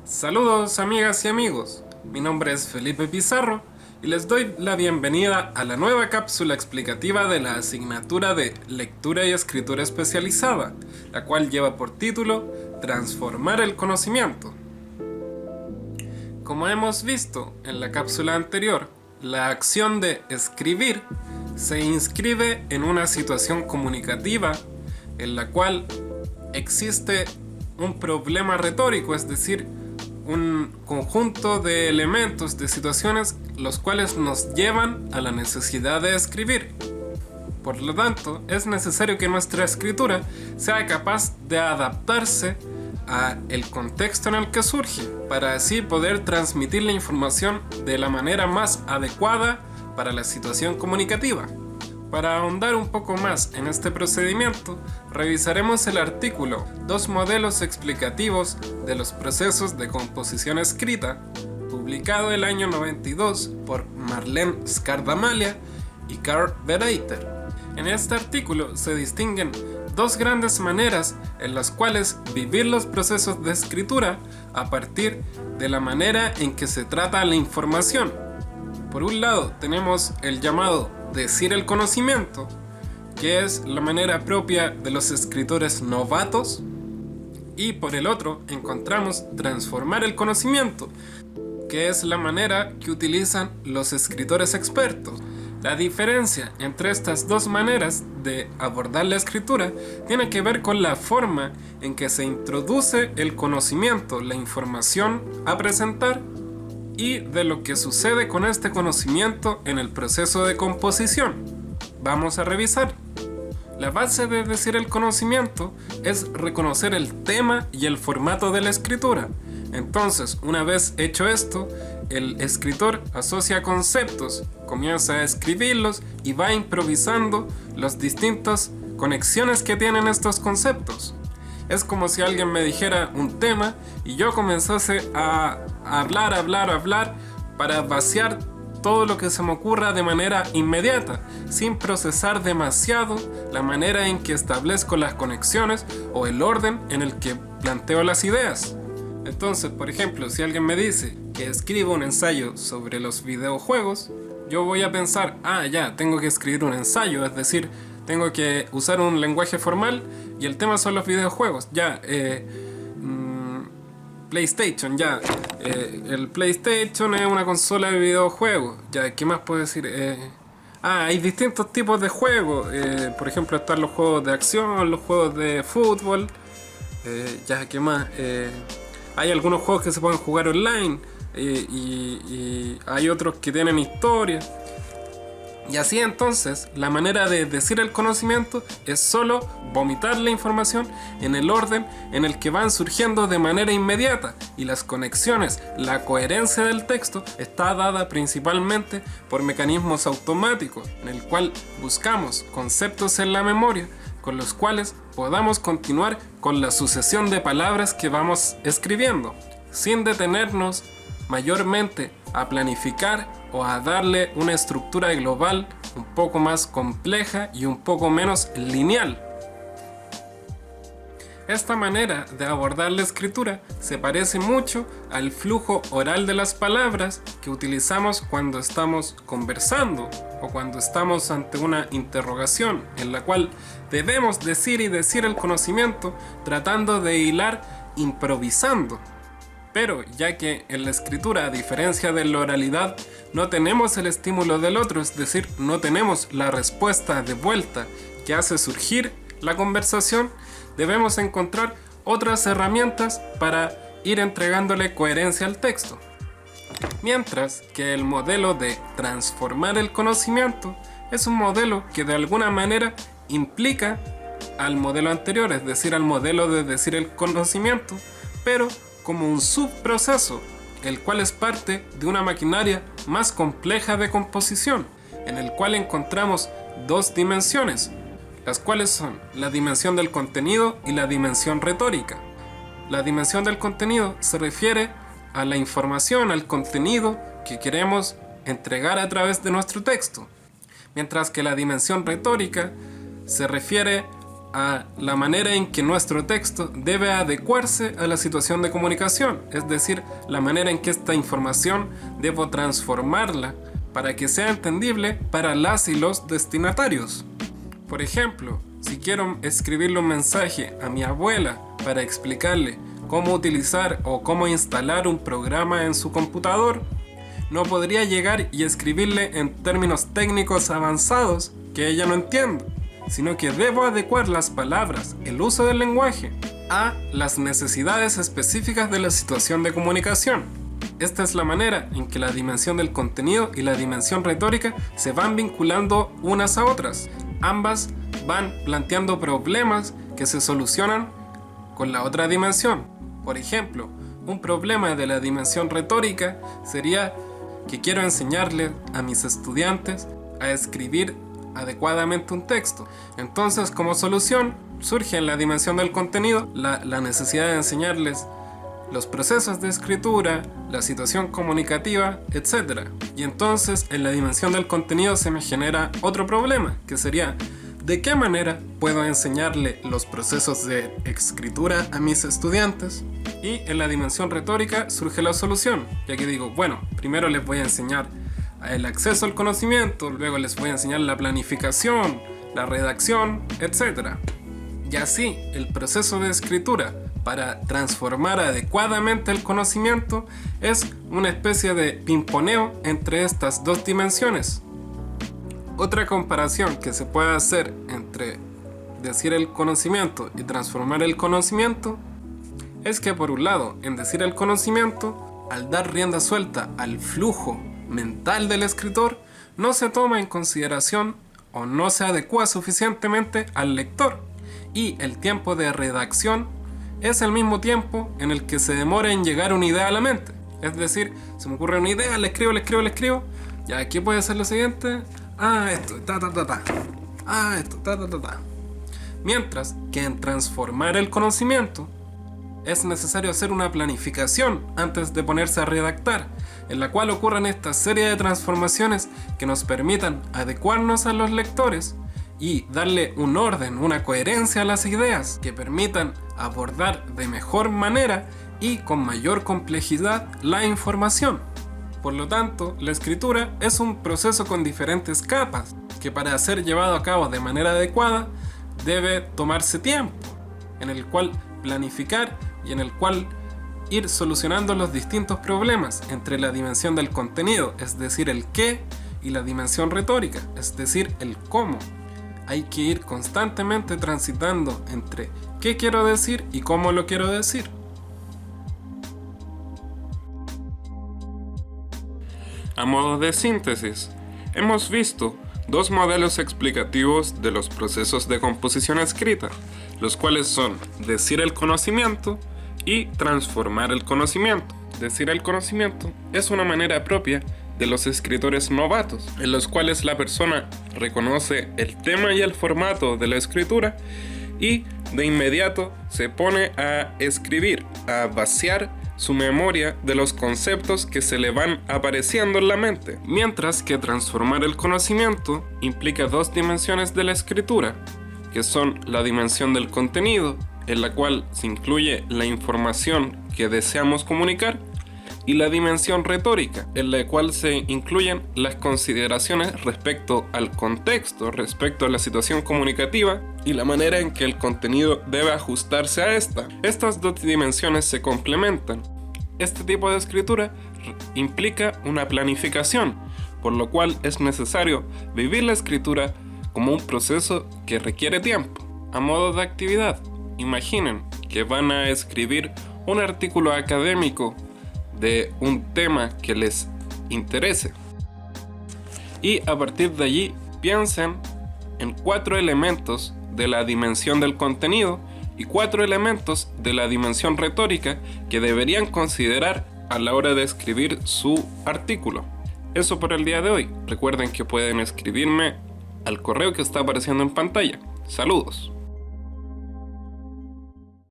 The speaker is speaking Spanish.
Saludos amigas y amigos, mi nombre es Felipe Pizarro y les doy la bienvenida a la nueva cápsula explicativa de la asignatura de Lectura y Escritura Especializada, la cual lleva por título Transformar el conocimiento. Como hemos visto en la cápsula anterior, la acción de escribir se inscribe en una situación comunicativa en la cual existe un problema retórico, es decir, un conjunto de elementos, de situaciones, los cuales nos llevan a la necesidad de escribir. Por lo tanto, es necesario que nuestra escritura sea capaz de adaptarse al contexto en el que surge, para así poder transmitir la información de la manera más adecuada para la situación comunicativa. Para ahondar un poco más en este procedimiento, revisaremos el artículo Dos modelos explicativos de los procesos de composición escrita, publicado el año 92 por Marlene Scardamalia y Carl Bereiter. En este artículo se distinguen dos grandes maneras en las cuales vivir los procesos de escritura a partir de la manera en que se trata la información. Por un lado tenemos el llamado decir el conocimiento, que es la manera propia de los escritores novatos, y por el otro encontramos transformar el conocimiento, que es la manera que utilizan los escritores expertos. La diferencia entre estas dos maneras de abordar la escritura tiene que ver con la forma en que se introduce el conocimiento, la información a presentar, y de lo que sucede con este conocimiento en el proceso de composición. Vamos a revisar. La base de decir el conocimiento es reconocer el tema y el formato de la escritura. Entonces, una vez hecho esto, el escritor asocia conceptos, comienza a escribirlos y va improvisando las distintas conexiones que tienen estos conceptos. Es como si alguien me dijera un tema y yo comenzase a hablar para vaciar todo lo que se me ocurra de manera inmediata, sin procesar demasiado la manera en que establezco las conexiones o el orden en el que planteo las ideas. Entonces, por ejemplo, si alguien me dice que escribo un ensayo sobre los videojuegos, yo voy a pensar, tengo que escribir un ensayo, es decir, tengo que usar un lenguaje formal y el tema son los videojuegos. PlayStation, el PlayStation es una consola de videojuegos. ¿Qué más puedo decir? Hay distintos tipos de juegos. Por ejemplo, están los juegos de acción, los juegos de fútbol. ¿Qué más? Hay algunos juegos que se pueden jugar online y hay otros que tienen historia. Y así entonces, la manera de decir el conocimiento es solo vomitar la información en el orden en el que van surgiendo de manera inmediata, y las conexiones, la coherencia del texto está dada principalmente por mecanismos automáticos, en el cual buscamos conceptos en la memoria con los cuales podamos continuar con la sucesión de palabras que vamos escribiendo, sin detenernos mayormente a planificar o a darle una estructura global un poco más compleja y un poco menos lineal. Esta manera de abordar la escritura se parece mucho al flujo oral de las palabras que utilizamos cuando estamos conversando o cuando estamos ante una interrogación en la cual debemos decir y decir el conocimiento tratando de hilar improvisando. Pero ya que en la escritura, a diferencia de la oralidad, no tenemos el estímulo del otro, es decir, no tenemos la respuesta de vuelta que hace surgir la conversación, debemos encontrar otras herramientas para ir entregándole coherencia al texto. Mientras que el modelo de transformar el conocimiento es un modelo que de alguna manera implica al modelo anterior, es decir, al modelo de decir el conocimiento, pero como un subproceso, el cual es parte de una maquinaria más compleja de composición, en el cual encontramos dos dimensiones, las cuales son la dimensión del contenido y la dimensión retórica. La dimensión del contenido se refiere a la información, al contenido que queremos entregar a través de nuestro texto, mientras que la dimensión retórica se refiere a la manera en que nuestro texto debe adecuarse a la situación de comunicación, es decir, la manera en que esta información debo transformarla para que sea entendible para las y los destinatarios. Por ejemplo, si quiero escribirle un mensaje a mi abuela para explicarle cómo utilizar o cómo instalar un programa en su computador, no podría llegar y escribirle en términos técnicos avanzados que ella no entiende, sino que debo adecuar las palabras, el uso del lenguaje, a las necesidades específicas de la situación de comunicación. Esta es la manera en que la dimensión del contenido y la dimensión retórica se van vinculando unas a otras. Ambas van planteando problemas que se solucionan con la otra dimensión. Por ejemplo, un problema de la dimensión retórica sería que quiero enseñarle a mis estudiantes a escribir adecuadamente un texto. Entonces, como solución, surge en la dimensión del contenido la necesidad de enseñarles los procesos de escritura, la situación comunicativa, etc. Y entonces, en la dimensión del contenido se me genera otro problema, que sería: ¿de qué manera puedo enseñarle los procesos de escritura a mis estudiantes? Y en la dimensión retórica surge la solución, ya que digo, bueno, primero les voy a enseñar el acceso al conocimiento, luego les voy a enseñar la planificación, la redacción, etc. Y así, el proceso de escritura para transformar adecuadamente el conocimiento es una especie de pimponeo entre estas dos dimensiones. Otra comparación que se puede hacer entre decir el conocimiento y transformar el conocimiento es que, por un lado, en decir el conocimiento, al dar rienda suelta al flujo mental del escritor, no se toma en consideración o no se adecua suficientemente al lector, y el tiempo de redacción es el mismo tiempo en el que se demora en llegar una idea a la mente. Es decir, se me ocurre una idea, le escribo, ya aquí puede ser lo siguiente: esto, esto, Mientras que en transformar el conocimiento es necesario hacer una planificación antes de ponerse a redactar, en la cual ocurren esta serie de transformaciones que nos permitan adecuarnos a los lectores y darle un orden, una coherencia a las ideas, que permitan abordar de mejor manera y con mayor complejidad la información. Por lo tanto, la escritura es un proceso con diferentes capas, que para ser llevado a cabo de manera adecuada debe tomarse tiempo, en el cual planificar y en el cual ir solucionando los distintos problemas entre la dimensión del contenido, es decir, el qué, y la dimensión retórica, es decir, el cómo. Hay que ir constantemente transitando entre qué quiero decir y cómo lo quiero decir. A modo de síntesis, hemos visto dos modelos explicativos de los procesos de composición escrita, los cuales son decir el conocimiento y transformar el conocimiento. Decir el conocimiento es una manera propia de los escritores novatos, en los cuales la persona reconoce el tema y el formato de la escritura y de inmediato se pone a escribir, a vaciar su memoria de los conceptos que se le van apareciendo en la mente. Mientras que transformar el conocimiento implica dos dimensiones de la escritura, que son la dimensión del contenido, en la cual se incluye la información que deseamos comunicar, y la dimensión retórica, en la cual se incluyen las consideraciones respecto al contexto, respecto a la situación comunicativa y la manera en que el contenido debe ajustarse a esta. Estas dos dimensiones se complementan. Este tipo de escritura implica una planificación, por lo cual es necesario vivir la escritura como un proceso que requiere tiempo. A modo de actividad, imaginen que van a escribir un artículo académico de un tema que les interese, y a partir de allí piensen en 4 elementos de la dimensión del contenido y 4 elementos de la dimensión retórica que deberían considerar a la hora de escribir su artículo. Eso por el día de hoy. Recuerden que pueden escribirme al correo que está apareciendo en pantalla. Saludos.